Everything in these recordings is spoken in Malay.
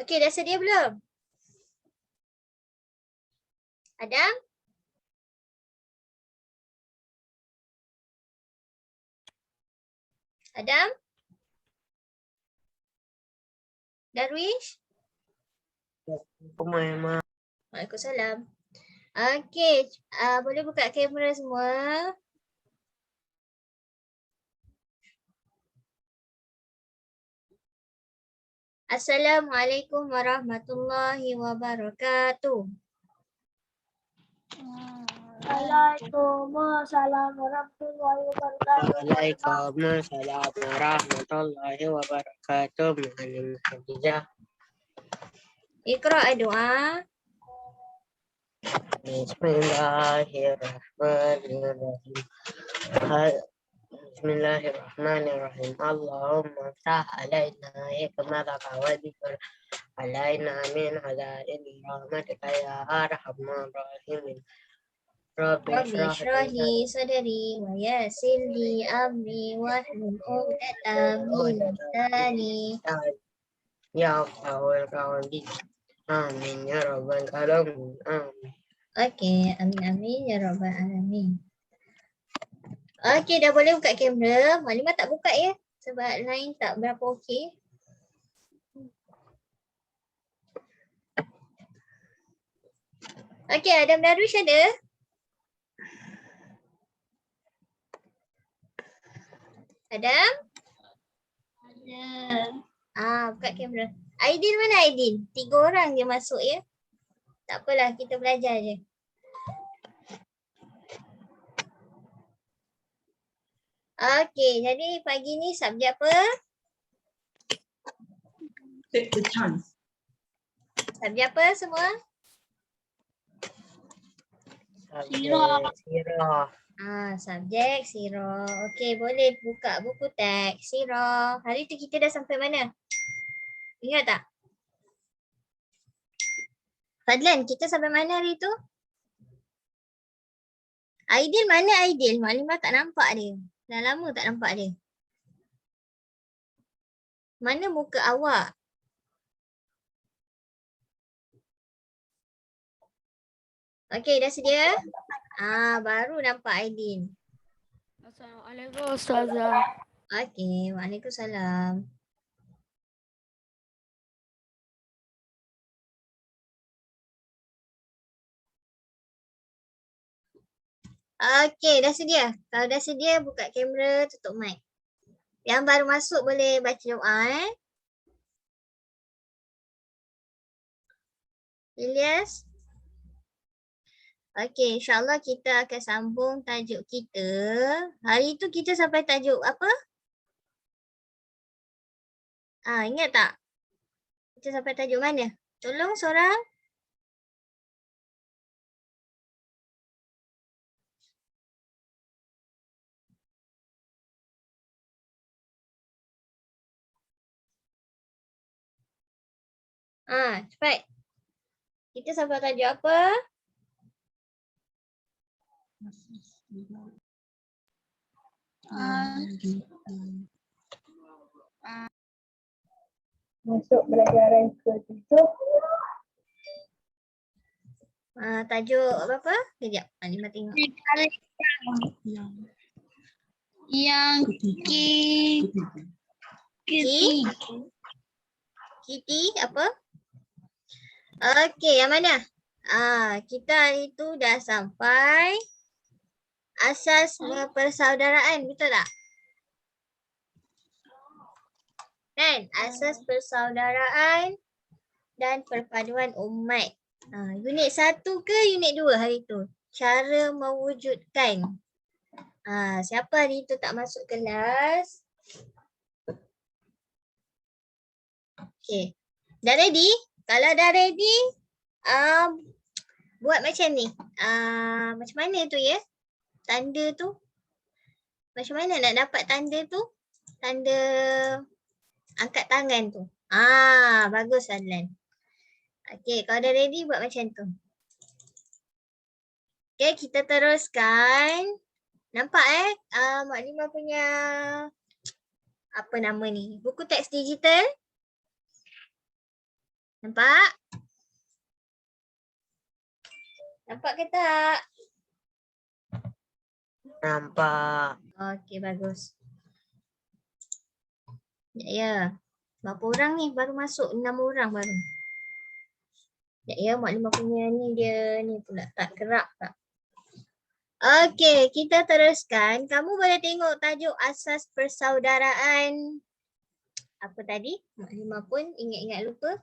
Okey, dah sedia belum? Adam? Adam? Darwish? Waalaikumsalam. Okey, boleh buka kamera semua. Assalamualaikum warahmatullahi wabarakatuh. Waalaikumsalam warahmatullahi wabarakatuh. Waalaikumsalam warahmatullahi wabarakatuh. Muallim Khadijah. Iqra doa. Bismillahirrahmanirrahim. Bismillahirrahmanirrahim. Allahumma ftah alaina hikmataka wa dhikra alaina min hadaini rahmatika ya arhamar rahimin. Rabbi Rabbi shrah shrah li li sadri wa yassir li amri wahlul 'uqdatam min lisani. ya Allahul Karim. Amin ya rabbal alamin. Amin. Okey, amin amin ya rabbal alamin. Okey, dah boleh buka kamera. Maklimah tak buka ya sebab line tak berapa okey. Okey, Adam Darwish ada? Adam? Ada. Buka kamera. Aidil mana Aidil? 3 orang je masuk ya. Tak apalah, kita belajar je. Okey, jadi pagi ni subjek apa? Take the chance. Subjek apa semua? Sirah. Subjek sirah. Okey, boleh buka buku teks sirah. Hari tu kita dah sampai mana? Ingat tak? Fadlan, kita sampai mana hari tu? Aidil mana Aidil? Maklimah tak nampak dia. Dah lama tak nampak dia. Mana muka awak? Okey, dah sedia? Baru nampak Aidil. Assalamualaikum Ustazah. Okey, waalaikumsalam. Okey, dah sedia? Kalau dah sedia, buka kamera, tutup mic. Yang baru masuk boleh baca doa Ilyas? Okey, insyaAllah kita akan sambung tajuk kita. Hari tu kita sampai tajuk apa? Ingat tak? Kita sampai tajuk mana? Tolong seorang. Cepat. Kita sampai tajuk apa? Masuk pelajaran ke-7. Tajuk apa? Kejap, Maklimah tengok. Yang Kitty apa? Okey, yang mana? Kita hari tu dah sampai asas persaudaraan, betul tak? Kan? Asas persaudaraan dan perpaduan umat. Unit 1 ke unit 2 hari tu? Cara mewujudkan. Siapa hari tu tak masuk kelas? Okey. Dah ready? Kalau dah ready, buat macam ni. Macam mana tu ya? Tanda tu. Macam mana nak dapat tanda tu? Tanda angkat tangan tu. Bagus Adlan. Okey, kalau dah ready buat macam tu. Okey, kita teruskan. Nampak Maklimah punya apa nama ni? Buku teks digital. Nampak? Nampak ke tak? Nampak. Okey, bagus. Ya. Berapa orang ni baru masuk? 6 orang baru. Ya, maklumat punya ni dia ni pula tak gerak tak. Okey, kita teruskan. Kamu boleh tengok tajuk asas persaudaraan. Apa tadi? Maklumat pun ingat-ingat lupa.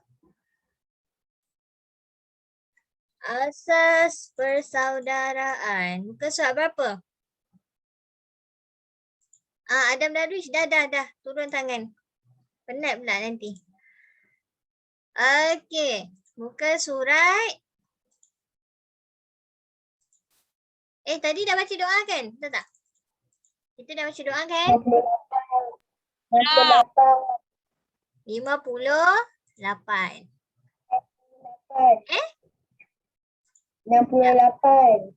Asas persaudaraan. Muka surat berapa? Adam Darwish dah. Turun tangan. Penat pula nanti. Okey. Muka surat. Tadi dah baca doa kan? Betul tak? Kita dah baca doa kan? 58. 68.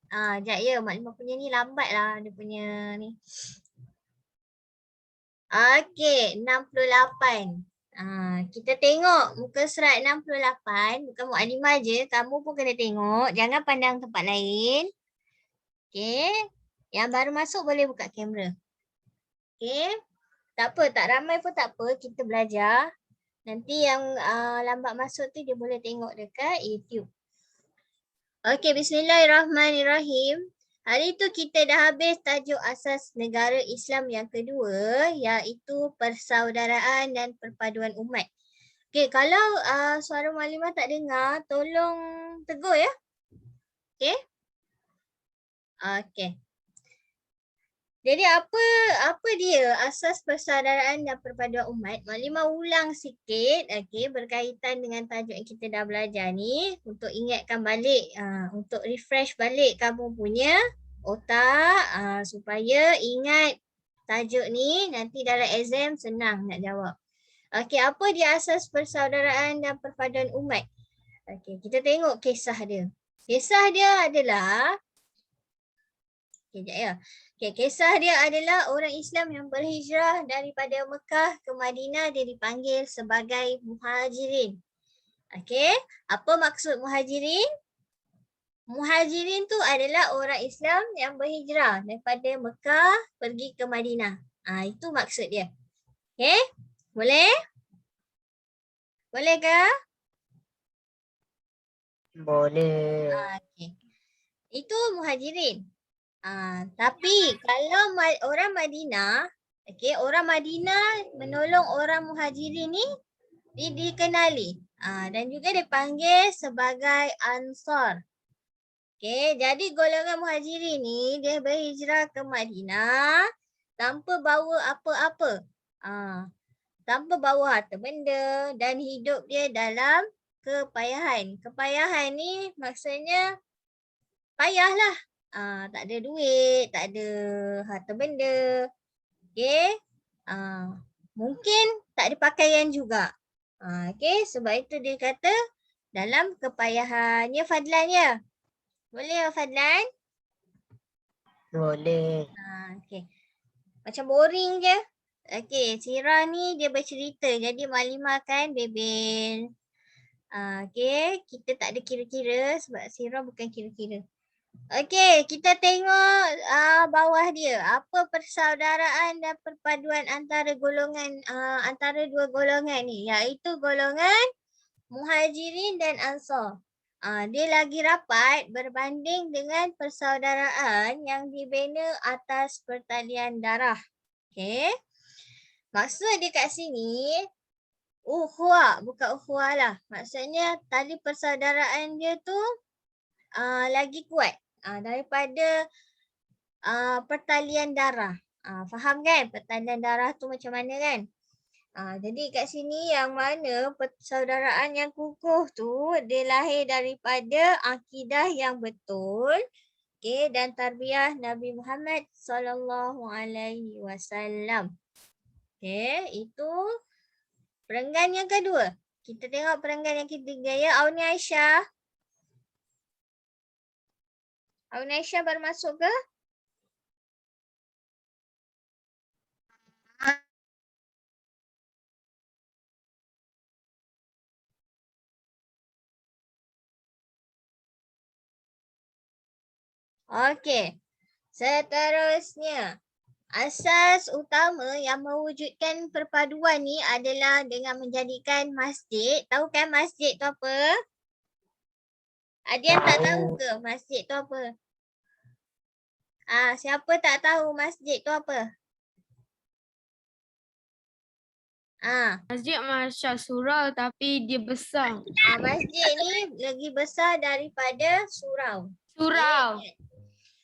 Sekejap ya. Maklumat punya ni lambat lah. Dia punya ni. Okey. 68. Kita tengok muka surat 68. Bukan Mukadimah je. Kamu pun kena tengok. Jangan pandang tempat lain. Okey. Yang baru masuk boleh buka kamera. Okey. Tak apa. Tak ramai pun tak apa. Kita belajar. Nanti yang lambat masuk tu dia boleh tengok dekat YouTube. Okey. Bismillahirrahmanirrahim. Hari tu kita dah habis tajuk asas negara Islam yang kedua, iaitu persaudaraan dan perpaduan umat. Okey, kalau suara Maklimah tak dengar, tolong tegur ya. Okey. Okey. Jadi apa dia asas persaudaraan dan perpaduan umat? Maklimah ulang sikit, okey, berkaitan dengan tajuk yang kita dah belajar ni untuk ingatkan balik, untuk refresh balik kamu punya otak supaya ingat tajuk ni nanti dalam exam senang nak jawab. Okey, apa dia asas persaudaraan dan perpaduan umat? Okey, kita tengok kisah dia. Kisah dia adalah kisah dia adalah orang Islam yang berhijrah daripada Mekah ke Madinah, dia dipanggil sebagai muhajirin. Okey, apa maksud muhajirin? Muhajirin tu adalah orang Islam yang berhijrah daripada Mekah pergi ke Madinah. Itu maksud dia. Okey? Boleh? Boleh ke? Boleh. Okey. Itu muhajirin. Tapi kalau orang Madinah, okey, orang Madinah menolong orang muhajirin ni dia dikenali. Dan juga dipanggil sebagai Ansar. Okey, jadi golongan muhajirin ni dia berhijrah ke Madinah tanpa bawa apa-apa. Tanpa bawa harta benda dan hidup dia dalam kepayahan. Kepayahan ni maksudnya payahlah. Tak ada duit, tak ada harta benda. Okey. Mungkin tak ada pakaian juga. Okey, sebab itu dia kata dalam kepayahan. Ya Fadlan ya? Boleh ya Fadlan? Boleh. Okey. Macam boring je. Okey, Sirah ni dia bercerita. Jadi Maklimah kan bebel. Okey, kita tak ada kira-kira sebab Sirah bukan kira-kira. Okey, kita tengok bawah dia. Apa persaudaraan dan perpaduan antara golongan antara dua golongan ni, iaitu golongan Muhajirin dan Ansar. Dia lagi rapat berbanding dengan persaudaraan yang dibina atas pertalian darah. Okey. Maksud dia kat sini ukhuwah, bukan ukhuwah lah. Maksudnya tali persaudaraan dia tu lagi kuat daripada pertalian darah. Faham kan pertalian darah tu macam mana kan? Jadi kat sini yang mana persaudaraan yang kukuh tu dia lahir daripada akidah yang betul, okay, dan tarbiyah Nabi Muhammad sallallahu alaihi wasallam. Okay, itu perenggan yang kedua. Kita tengok perenggan yang ketiga ya. Auni Aisyah. Auni Aisyah baru masuk ke? Okey. Seterusnya. Asas utama yang mewujudkan perpaduan ni adalah dengan menjadikan masjid. Tahu kan masjid tu apa? Ada yang tak tahu ke masjid tu apa? Siapa tak tahu masjid tu apa? Masjid macam surau tapi dia besar. Masjid ni lagi besar daripada surau. Surau.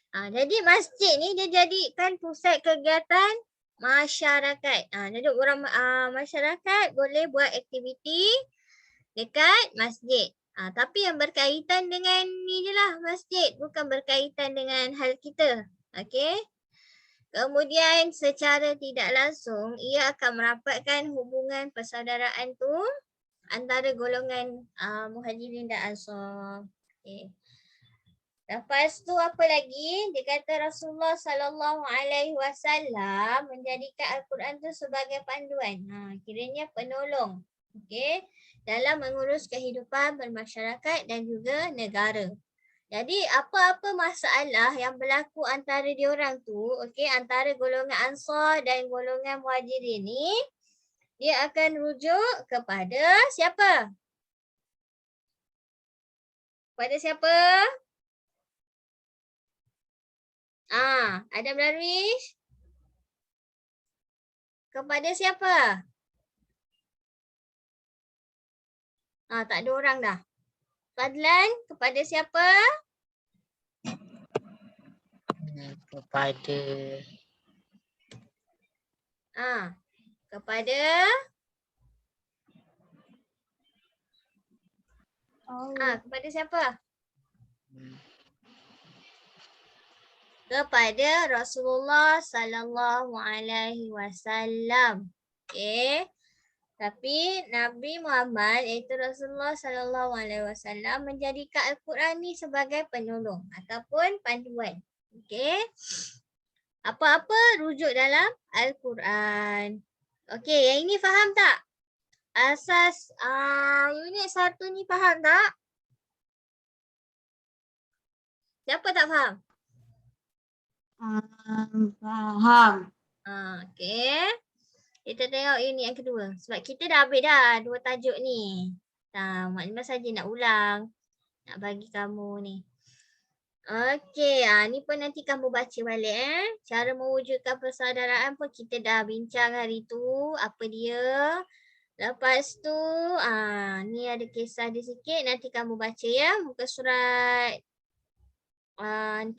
Jadi masjid ni dia jadikan pusat kegiatan masyarakat. Jadi orang masyarakat boleh buat aktiviti dekat masjid. Tapi yang berkaitan dengan ni je lah masjid, bukan berkaitan dengan hal kita. Okey. Kemudian secara tidak langsung ia akan merapatkan hubungan persaudaraan tu antara golongan Muhajirin dan Ansar. Okey. Lepas tu apa lagi? Dia kata Rasulullah sallallahu alaihi wasallam menjadikan Al-Quran tu sebagai panduan. Kiranya penolong. Okey, dalam mengurus kehidupan bermasyarakat dan juga negara. Jadi apa-apa masalah yang berlaku antara diorang tu, okey, antara golongan Ansar dan golongan Muhajirin ni, dia akan rujuk kepada siapa? Kepada siapa? Adam Darwish? Kepada siapa? Tak ada orang dah. Fadlan, kepada siapa? Kepada Kepada kepada siapa? Kepada Rasulullah sallallahu alaihi wasallam. Okey. Tapi Nabi Muhammad iaitu Rasulullah sallallahu alaihi wasallam menjadikan Al-Quran ni sebagai penolong ataupun panduan. Okey. Apa-apa rujuk dalam Al-Quran. Okey, yang ini faham tak? Asas unit 1 ni faham tak? Siapa tak faham? Faham. Okey. Kita tengok unit yang kedua. Sebab kita dah habis dah 2 tajuk ni. Maknanya saja nak ulang. Nak bagi kamu ni. Okey, ni pun nanti kamu baca balik Cara mewujudkan persaudaraan pun kita dah bincang hari tu. Apa dia? Lepas tu, ni ada kisah dia sikit. Nanti kamu baca ya. Muka surat 71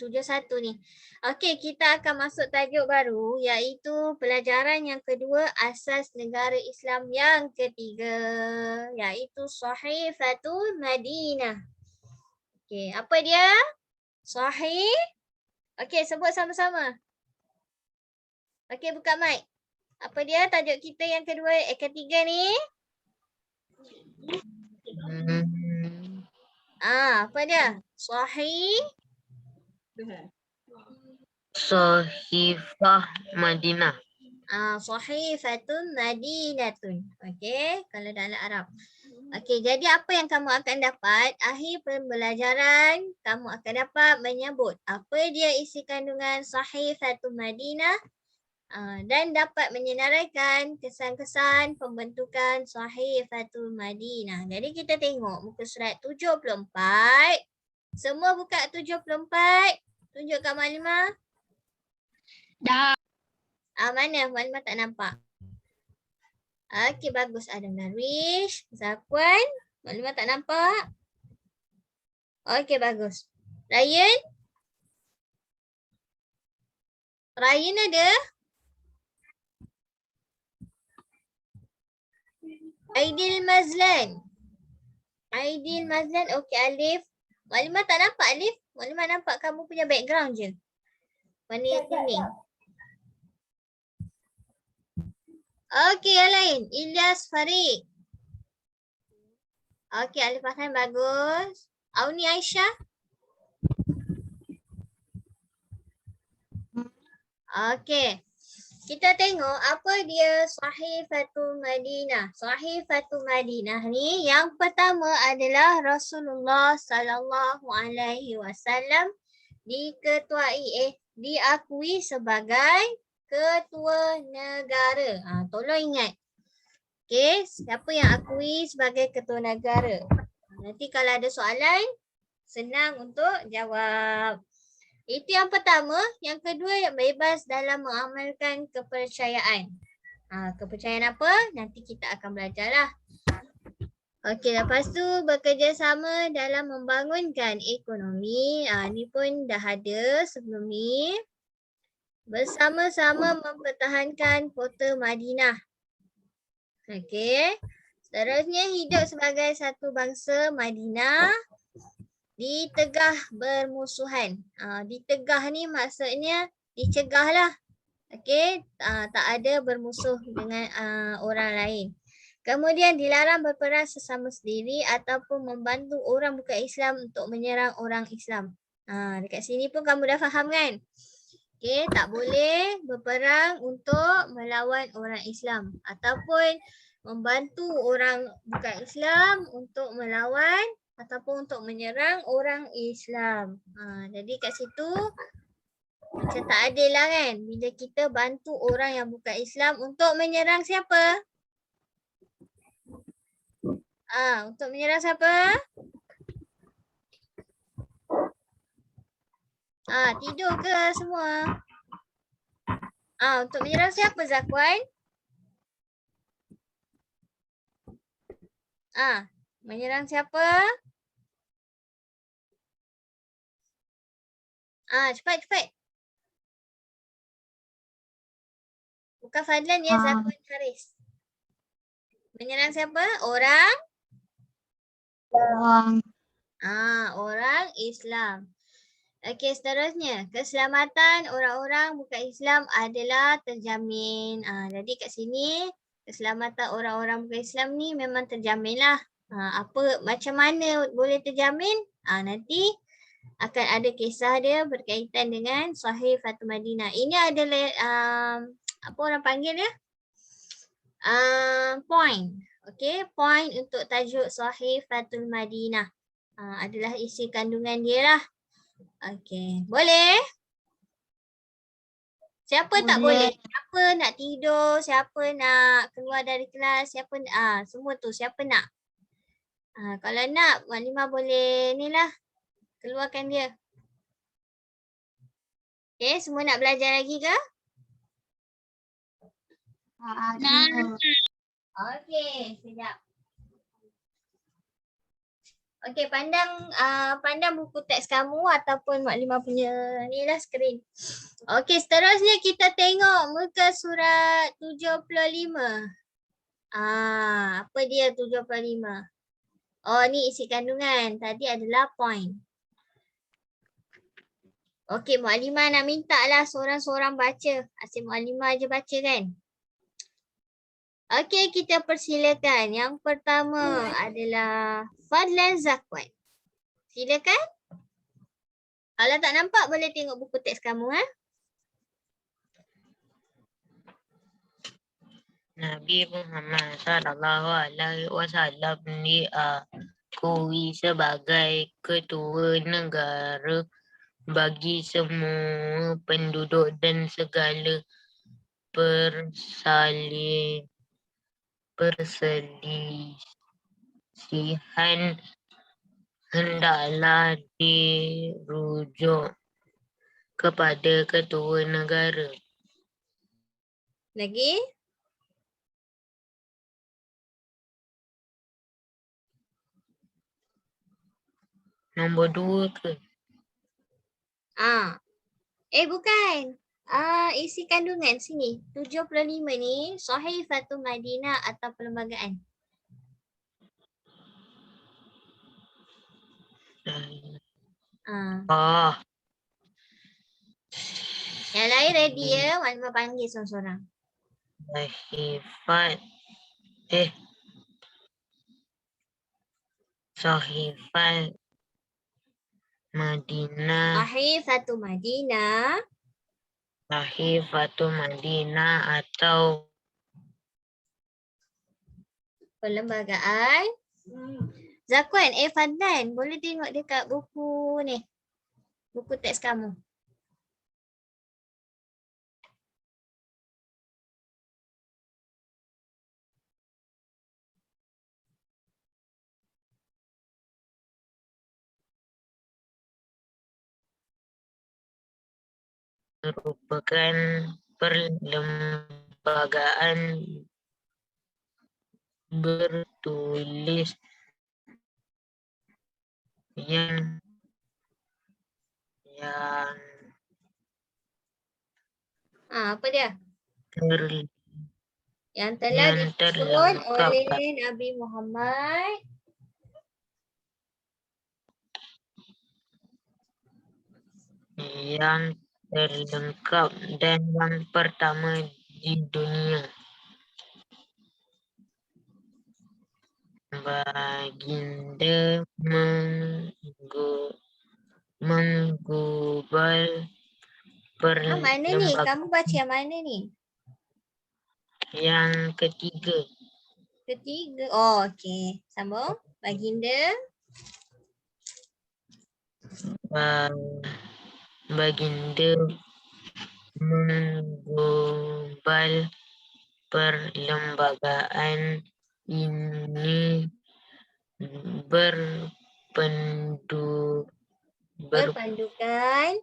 ni. Okey, kita akan masuk tajuk baru iaitu pelajaran yang kedua, asas negara Islam yang ketiga iaitu Sahifatul Madinah. Okey, apa dia? Sahih. Okey, sebut sama-sama. Okey, buka mic. Apa dia tajuk kita yang kedua ketiga ni? Apa dia? Sahih. Sahifah Madinah. Sahifatun Madinatun. Okey, kalau dalam Arab. Okey, jadi apa yang kamu akan dapat? Akhir pembelajaran, kamu akan dapat menyebut apa dia isi kandungan Sahifatun Madinah dan dapat menyenaraikan kesan-kesan pembentukan Sahifatun Madinah. Jadi kita tengok muka surat 74. Semua buka 74. Tunjuk kat Maklimah. Dah. Mana? Maklimah tak nampak. Okey, bagus. Adam Darwish. Zakwan. Maklimah tak nampak. Okey, bagus. Ryan? Ryan ada? Aidil Mazlan. Aidil Mazlan. Okey, Alif. Maklimah tak nampak Alif? Maklimah nampak kamu punya background je. Warna kuning. Okey, yang lain. Ilyas Farid. Okey, Alif Fahran bagus. Auni Aisyah. Okey. Kita tengok apa dia Sahifatul Madinah. Sahifatul Madinah ni yang pertama adalah Rasulullah sallallahu alaihi wasallam diakui sebagai ketua negara. Tolong ingat. Okey, siapa yang akui sebagai ketua negara? Nanti kalau ada soalan, senang untuk jawab. Itu yang pertama. Yang kedua, yang bebas dalam mengamalkan kepercayaan. Kepercayaan apa? Nanti kita akan belajarlah. Okey, lepas tu bekerjasama dalam membangunkan ekonomi. Ni pun dah ada sebelum ni. Bersama-sama mempertahankan kota Madinah. Okey. Seterusnya hidup sebagai satu bangsa Madinah di tengah bermusuhan. Di tengah ni maksudnya dicegah lah. Okey, tak ada bermusuh dengan orang lain. Kemudian dilarang berperang sesama sendiri ataupun membantu orang bukan Islam untuk menyerang orang Islam. Dekat sini pun kamu dah faham kan? Okey, tak boleh berperang untuk melawan orang Islam ataupun membantu orang bukan Islam untuk melawan ataupun untuk menyerang orang Islam. Jadi kat situ macam tak adil lah kan bila kita bantu orang yang bukan Islam untuk menyerang siapa? Untuk menyerang siapa? Tidur ke semua? Untuk menyerang siapa Zakwan? Menyerang siapa? Cepat. Bukan Fadlan ya, Zakwan Haris. Menyerang siapa? Orang? Orang Islam. Okey, seterusnya. Keselamatan orang-orang bukan Islam adalah terjamin. Jadi kat sini, keselamatan orang-orang bukan Islam ni memang terjamin lah. Macam mana boleh terjamin? Nanti akan ada kisah dia berkaitan dengan Sahih Fatul Madinah. Ini adalah apa orang panggil dia? Point. Okey, point untuk tajuk Sahih Fatul Madinah. Adalah isi kandungan dia lah. Okey, boleh? Siapa tak boleh? Siapa nak tidur? Siapa nak keluar dari kelas? Semua tu siapa nak? Kalau nak, Maklimah boleh ni lah. Keluarkan dia. Okey, semua nak belajar lagi ke? Okey, sekejap. Okey, pandang buku teks kamu ataupun Maklimah punya ni lah skrin. Okey, seterusnya kita tengok muka surat 75. Apa dia 75? Ni isi kandungan. Tadi adalah point. Okey, Maklimah nak minta lah seorang-seorang baca. Asyik Maklimah je baca kan? Okey, kita persilakan. Yang pertama adalah Fadlan Zakwan. Silakan. Kalau tak nampak boleh tengok buku teks kamu. Nabi Muhammad SAW diakui sebagai ketua negara bagi semua penduduk dan segala perselisihan hendaklah dirujuk kepada ketua negara. Lagi? Nombor 2 ke? Bukan. Isi kandungan sini. 75 ni Sahih Fatul Madinah atau perlembagaan. Yang lain ready ya. Maklimah panggil seorang-seorang. Sahifat Madinah. Sahih Fatul Madinah. Sahih Fatul Madinah atau perlembagaan. Zakwan, Fadlan, boleh tengok dekat buku ni. Buku teks kamu. Merupakan perlembagaan bertulis yang Apa dia? ter- Yang telah yang disusun terlengkap oleh Nabi Muhammad yang terlengkap dan yang pertama di dunia. Baginda menggubal mana ni? perlembagaan Kamu baca yang mana ni? yang ketiga. Ketiga. Oh, okey. Sambung. Baginda. Baginda menggubal perlembagaan ini Berpandukan.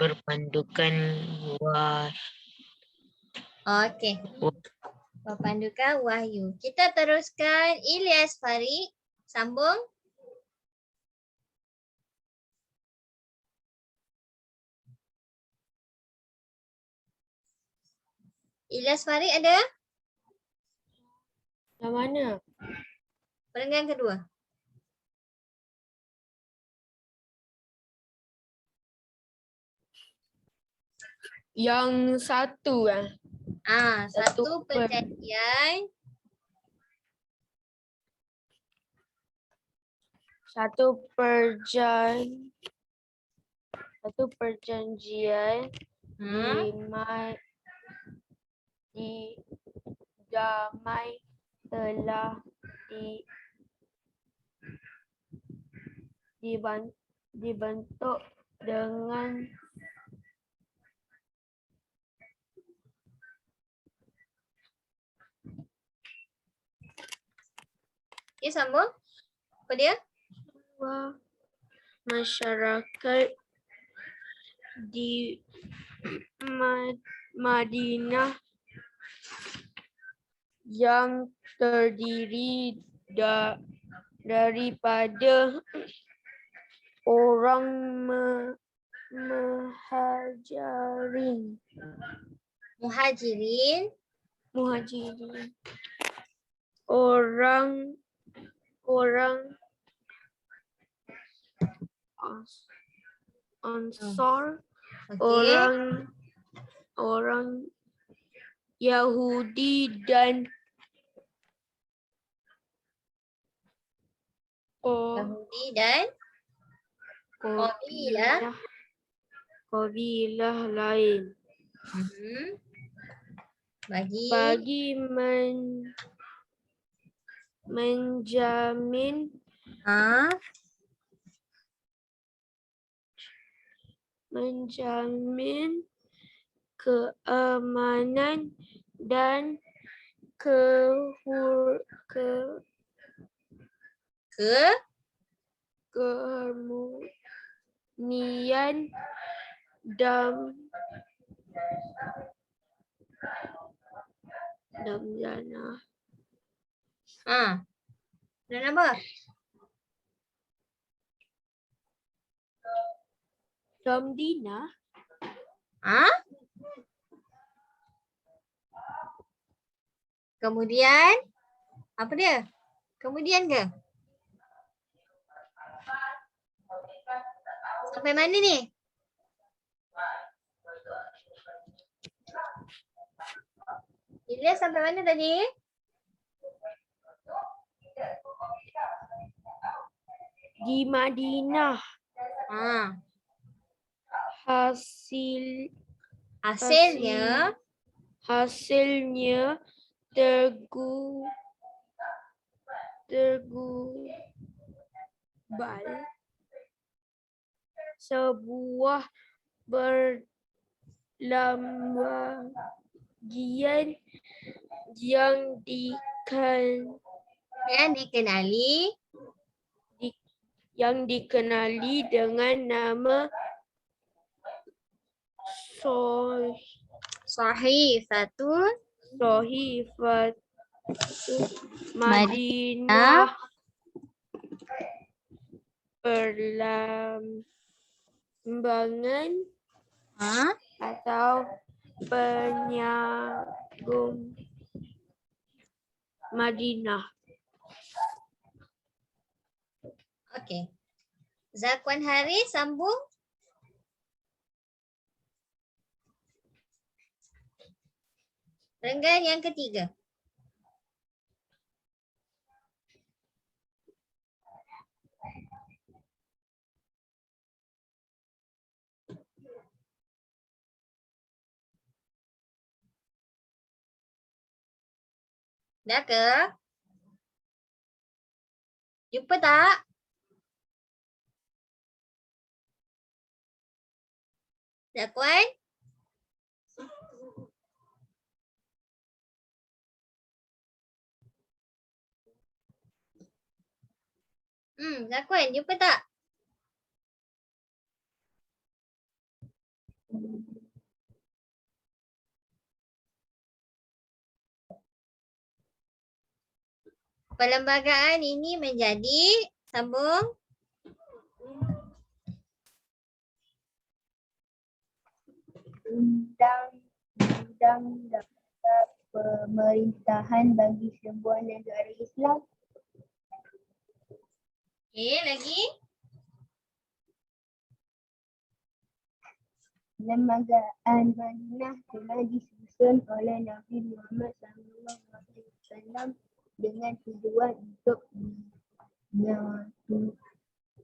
berpandukan Okey. Berpandukan wahyu. Kita teruskan Ilyas Farid. Sambung. Ilyas Farid ada? Yang mana? Perenggan kedua. Yang satu kan? Satu perjanjian. Satu perjanjian di damai telah dibentuk dengan Sambung. Apa dia? masyarakat di Madinah yang terdiri daripada orang Muhajirin. Orang Ansar, Okey. orang Yahudi dan Yahudi dan kabilah lain. Bagi menjamin keamanan dan keharmonian dan Dan apa? Damdina. Kemudian apa dia? Kemudian ke? Sampai mana ni? Ilyas sampai mana tadi? Di Madinah. Hasilnya sebuah perlambangan yang dikenali dengan nama Sahifatul Sahifatul Madinah, perlambangan atau penyambung Madinah. Okey. Zakwan Haris sambung. Renggan yang ketiga. Dah ke? Jumpa tak? Zakwan? Zakwan, jumpa tak? Perlembagaan ini menjadi sambung. Undang-undang daftar pemerintahan bagi sebuah negara Islam. Okey, lagi. Lembagaan Madinah telah disusun oleh Nabi Muhammad SAW dengan tujuan untuk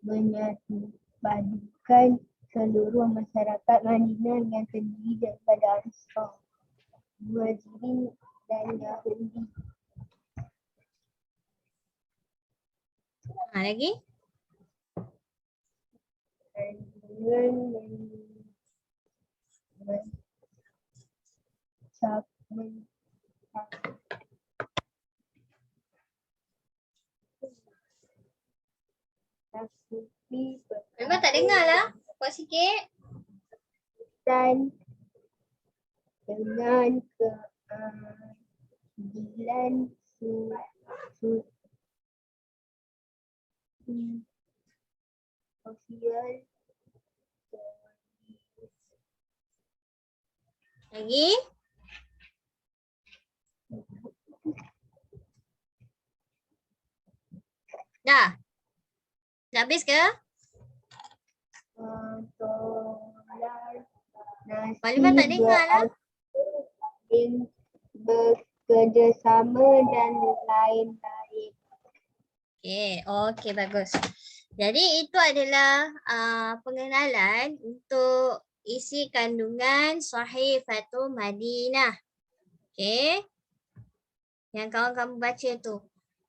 menyatupadukan seluruh masyarakat Madinah yang terdiri daripada Ansar, Muhajirin dan Yahudi. Lagi. Dan dengan Memang tak dengar lah. Kuat sikit. dan dengan keadilan sosial Lagi. Dah. Dah habis ke? Malimah tak dengar lah. Bekerjasama dan lain-lain. Okey, bagus. Jadi itu adalah pengenalan untuk isi kandungan Sahifatul Madinah. Okey. Yang kawan-kamu baca tu.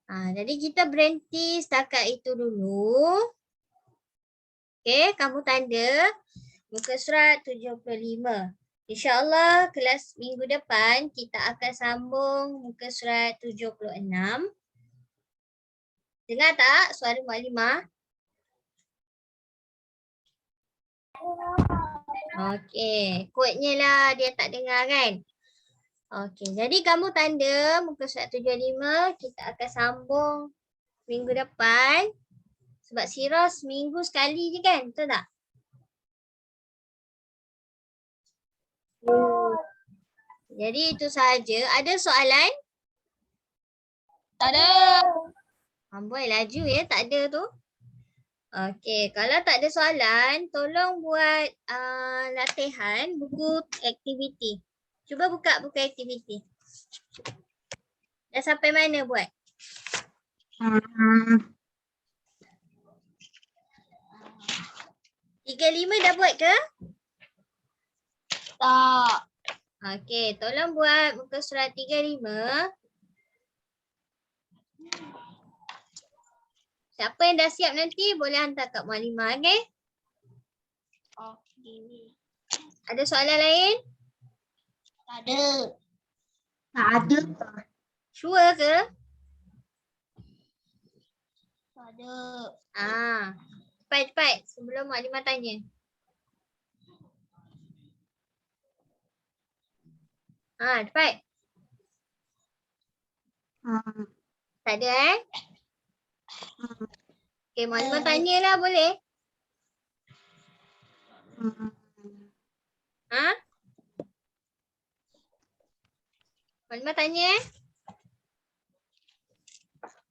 Jadi kita berhenti setakat itu dulu. Okey, kamu tanda muka surat 75. InsyaAllah kelas minggu depan kita akan sambung muka surat 76. Dengar tak suara Mualimah? Okey, kodnya lah dia tak dengar kan? Okey, jadi kamu tanda muka surat 75, kita akan sambung minggu depan. Sebab sirah seminggu sekali je kan, betul tak? Jadi itu sahaja. Ada soalan? Tak ada. Amboi laju ya, tak ada tu. Okey, kalau tak ada soalan, tolong buat latihan buku aktiviti. Cuba buka buku aktiviti. Dah sampai mana buat? 35 dah buat ke? Tak. Okey, tolong buat muka surat 35. Siapa yang dah siap nanti boleh hantar kat Mualimah, okey? Ada soalan lain? Tak ada. Tak ada. Sure ke? Tak ada. Cepat sebelum Maklimah tanya. Cepat. Tak ada Okay, Maklimah tanyalah boleh? Maklimah tanya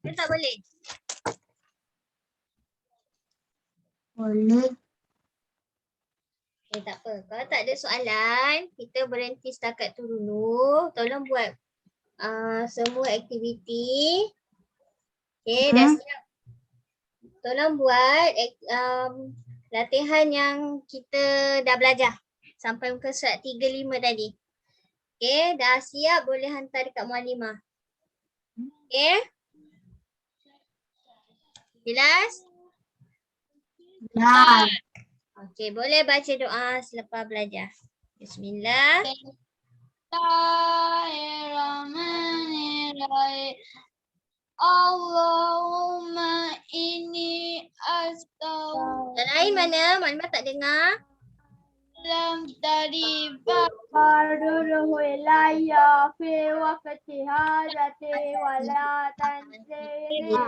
Dia tak boleh? Boleh. Tak apa. Kalau tak ada soalan, kita berhenti setakat tu dulu. Tolong buat semua aktiviti. Okay, dah siap. Tolong buat latihan yang kita dah belajar. Sampai muka surat 3-5 tadi. Okay, dah siap boleh hantar dekat Maklimah. Okay. Jelas? Ya. Okay, boleh baca doa selepas belajar. Bismillah. Bismillahirrahmanirrahim. Allahumma inni astaghfiruka. Yang lain mana? Maklimah tak dengar. Lam tariba Farduhu ilayya fi waqti hajati wa la tansini.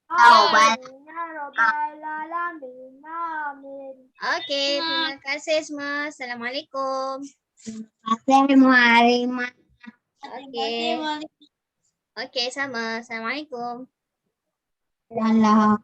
Ya Rabbal alamin. Amin. Okay, terima kasih semua. Assalamualaikum. Assalamualaikum. Okay. Okay, sama. Assalamualaikum. Salam.